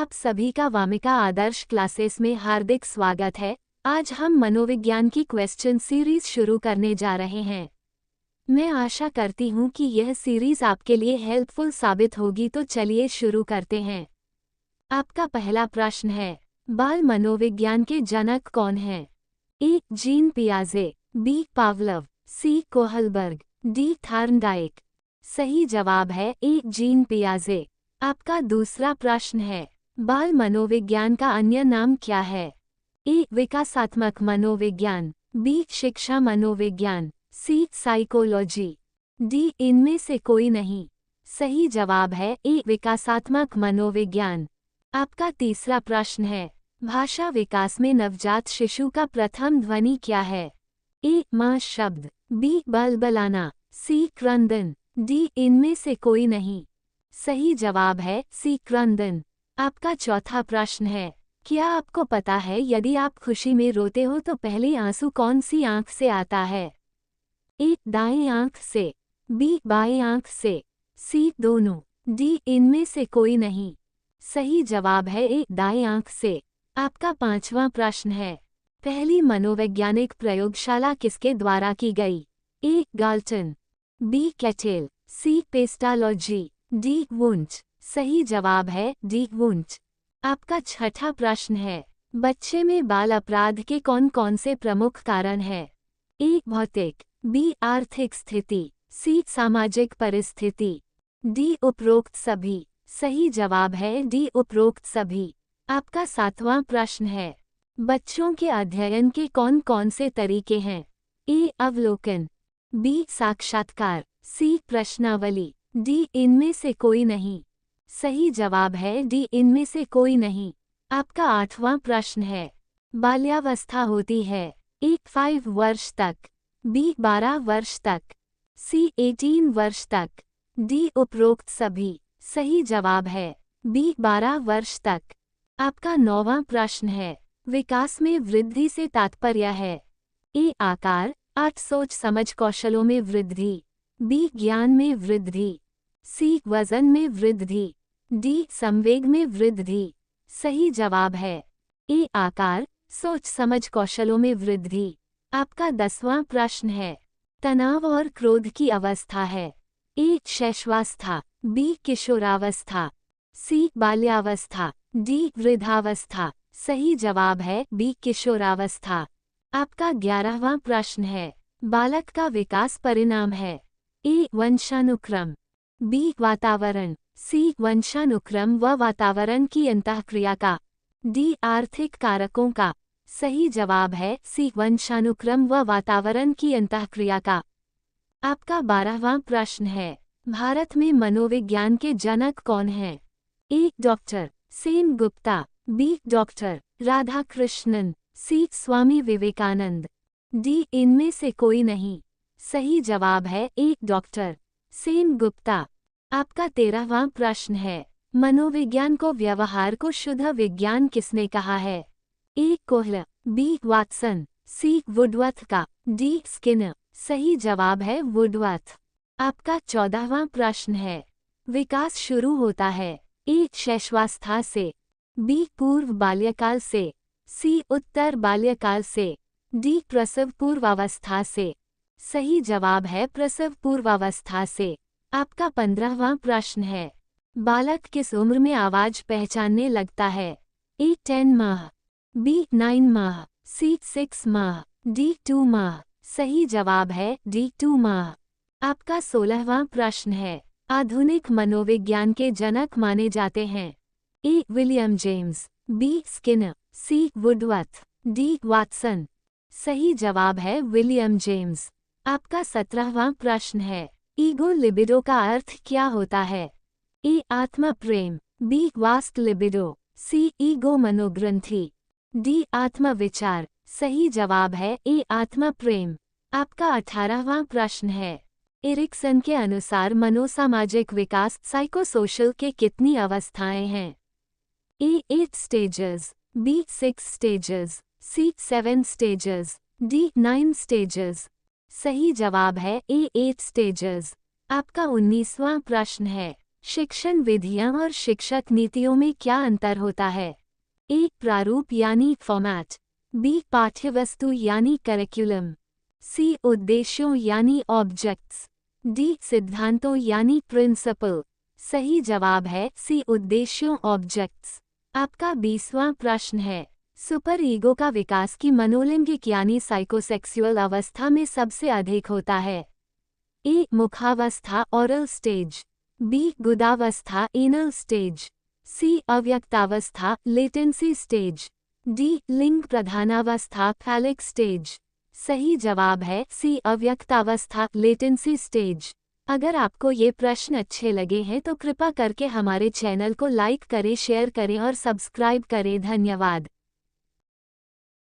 आप सभी का वामिका आदर्श क्लासेस में हार्दिक स्वागत है। आज हम मनोविज्ञान की क्वेश्चन सीरीज शुरू करने जा रहे हैं। मैं आशा करती हूँ कि यह सीरीज आपके लिए हेल्पफुल साबित होगी। तो चलिए शुरू करते हैं। आपका पहला प्रश्न है, बाल मनोविज्ञान के जनक कौन हैं? ए. जीन पियाजे, B. Pavlov, C. Kohlberg, D. Thorndike. सही जवाब है ए. जीन पियाजे। आपका दूसरा प्रश्न है, बाल मनोविज्ञान का अन्य नाम क्या है? ए. विकासात्मक मनोविज्ञान, बी. शिक्षा मनोविज्ञान, सी. Psychology, D. इनमें से कोई नहीं। सही जवाब है ए. विकासात्मक मनोविज्ञान। आपका तीसरा प्रश्न है, भाषा विकास में नवजात शिशु का प्रथम ध्वनि क्या है? ए. माँ शब्द, बी. बलबलाना, सी. क्रंदन, डी. इनमें से कोई नहीं। सही जवाब है सी. क्रंदन। आपका चौथा प्रश्न है, क्या आपको पता है यदि आप खुशी में रोते हो तो पहले आंसू कौन सी आंख से आता है? ए. दाएं आंख से, बी. बाएं आंख से, सी. दोनों, डी. इनमें से कोई नहीं। सही जवाब है ए. दाएं आंख से। आपका पांचवा प्रश्न है, पहली मनोवैज्ञानिक प्रयोगशाला किसके द्वारा की गई? A. Galton, B. Cattell, C. Pestalozzi, D. Wundt. सही जवाब है डी. वुंच। आपका छठा प्रश्न है, बच्चे में बाल अपराध के कौन कौन से प्रमुख कारण हैं? ए. भौतिक, बी. आर्थिक स्थिति, सी. सामाजिक परिस्थिति, डी. उपरोक्त सभी। सही जवाब है डी. उपरोक्त सभी। आपका सातवां प्रश्न है, बच्चों के अध्ययन के कौन कौन से तरीके हैं? ए. अवलोकन, बी. साक्षात्कार, सी. प्रश्नावली, डी. इनमें से कोई नहीं। सही जवाब है डी. इनमें से कोई नहीं। आपका आठवां प्रश्न है, बाल्यावस्था होती है ए. 5 वर्ष तक, बी. 12 वर्ष तक, सी. 18 वर्ष तक, डी. उपरोक्त सभी। सही जवाब है बी. 12 वर्ष तक। आपका नौवां प्रश्न है, विकास में वृद्धि से तात्पर्य है? ए. आकार, 8 सोच समझ कौशलों में वृद्धि, बी. ज्ञान में वृद्धि, सी. वजन में वृद्धि, डी. संवेग में वृद्धि। सही जवाब है ए. आकार, सोच समझ कौशलों में वृद्धि। आपका 10वां प्रश्न है, तनाव और क्रोध की अवस्था है? ए. शैशवावस्था, बी. किशोरावस्था, सी. बाल्यावस्था, डी. वृद्धावस्था। सही जवाब है बी. किशोरावस्था। आपका 11वां प्रश्न है, बालक का विकास परिणाम है? ए. वंशानुक्रम, बी. वातावरण, सी. वंशानुक्रम व वातावरण की अंतःक्रिया का, डी. आर्थिक कारकों का। सही जवाब है सी. वंशानुक्रम व वातावरण की अंतःक्रिया का। आपका 12वां प्रश्न है, भारत में मनोविज्ञान के जनक कौन हैं? A. Doctor Sen Gupta, B. Doctor Radhakrishnan, C. Swami Vivekananda, D. इनमें से कोई नहीं। सही जवाब है ए. डॉक्टर सेन गुप्ता। आपका 13वां प्रश्न है, मनोविज्ञान को व्यवहार को शुद्ध विज्ञान किसने कहा है? ए. कोहल, बी. वाटसन, सी. वुडवर्थ का, डी. स्किनर। सही जवाब है वुडवर्थ। आपका 14वां प्रश्न है, विकास शुरू होता है? ए. शैशवावस्था से, बी. पूर्व बाल्यकाल से, सी. उत्तर बाल्यकाल से, डी. प्रसव पूर्वावस्था से। सही जवाब है प्रसव पूर्वावस्था से। आपका 15वां प्रश्न है, बालक किस उम्र में आवाज पहचानने लगता है? ए. 10 माह, बी. 9 माह, सी. 6 माह, डी. 2 माह। सही जवाब है डी. 2 माह। आपका 16वां प्रश्न है, आधुनिक मनोविज्ञान के जनक माने जाते हैं? A. William James, B. Skinner, C. Woodworth, D. Watson. सही जवाब है विलियम जेम्स। आपका 17वां प्रश्न है, ईगो लिबिडो का अर्थ क्या होता है? ए. आत्मा प्रेम, B. Vast libido, C. Ego मनोग्रंथि, डी. आत्मा विचार। सही जवाब है ए. आत्मा प्रेम। आपका 18वां प्रश्न है, एरिक्सन के अनुसार मनोसामाजिक विकास साइकोसोशल के कितनी अवस्थाएं हैं? ए. 8 स्टेजेस, बी. 6 स्टेजेस, सी. 7 स्टेजेस, डी. 9 स्टेजेस। सही जवाब है ए. 8 स्टेजेस। आपका 19वां प्रश्न है, शिक्षण विधियां और शिक्षक नीतियों में क्या अंतर होता है? ए. प्रारूप यानी फॉर्मेट। बी. पाठ्यवस्तु यानी करिकुलम। सी. उद्देश्यों यानी ऑब्जेक्ट्स। डी. सिद्धांतों यानी प्रिंसिपल। सही जवाब है सी. उद्देश्यों ऑब्जेक्ट्स। आपका 20वां प्रश्न है, सुपर ईगो का विकास की मनोलैंगिक यानी साइकोसेक्सुअल अवस्था में सबसे अधिक होता है? ए. मुखावस्था ऑरल स्टेज। बी. गुदावस्था एनल स्टेज। सी. अव्यक्तावस्था लेटेंसी स्टेज। डी. लिंग प्रधानावस्था फैलिक स्टेज। सही जवाब है सी. अव्यक्तावस्था लेटेंसी स्टेज। अगर आपको ये प्रश्न अच्छे लगे हैं तो कृपा करके हमारे चैनल को लाइक करें, शेयर करें और सब्सक्राइब करें। धन्यवाद।